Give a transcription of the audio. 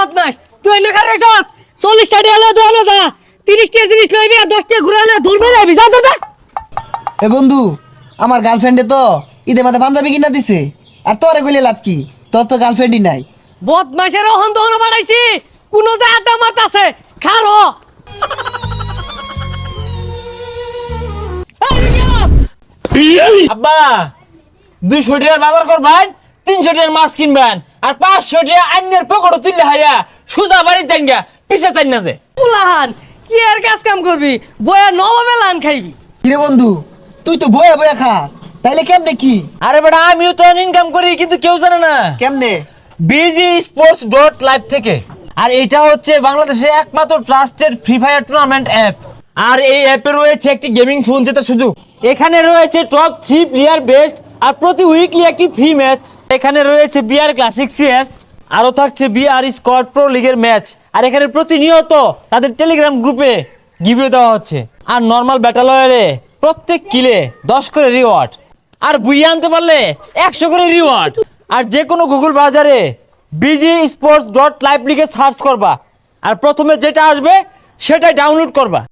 বদমাস তুই এনে খারে যাস 40 টাকা এলে দোনো যা 30 টাকা জিনিস লইবি আর 10 টাকা ঘুরালে ধরবে যাবি যা যা এ বন্ধু আমার গার্লফ্রেন্ডে তো ঈদে মাঝে পাঞ্জাবি কিনা দিছে আর তোরে কইলে লাভ কি তোর তো গার্লফ্রেন্ডই নাই বদমাসের ওহন দোনো বাড়াইছি কোন যা আড্ডা মারতাছে খালো আব্বা 200 টাকার বাজার করবেন 300 টাকার মাছ কিনবেন আর 500 টাকা আইনের পকেটে তুললে হাইয়া সুজা বাড়ির জাঙ্গা পিছে চাই না যে পুলাহান কি আর কাজ কাম করবি বয়া নবাবে লান খাইবি কিরে বন্ধু তুই তো বয়া বয়া খাস তাইলে কেমনে কি আরে বেটা আমিও তো ইনকাম করি কিন্তু কেউ জানে না কেমনে bgsports.live থেকে আর এটা হচ্ছে বাংলাদেশের একমাত্র trusted Free Fire tournament app আর এই অ্যাপে রয়েছে একটি গেমিং ফোন জেতার সুযোগ এখানে রয়েছে টপ 3 প্লেয়ার বেস্ট আর প্রতি উইকলি একটি ফ্রি ম্যাচ এখানে রয়েছে বিআর ক্লাসিক সিএস আরো থাকছে বিআর স্কোয়াড প্রো লিগের ম্যাচ আর এখানে প্রতিনিয়ত তাদের টেলিগ্রাম গ্রুপে গিভওয়ে দেওয়া হচ্ছে আর নরমাল ব্যাটল রয়্যালে প্রত্যেক কিলে 10 করে রিওয়ার্ড আর বুইয়ে আনতে পারলে 100 করে রিওয়ার্ড আর যে কোনো গুগল বাজারে bgsports.live লিখে সার্চ করবা আর প্রথমে যেটা আসবে সেটাই ডাউনলোড করবা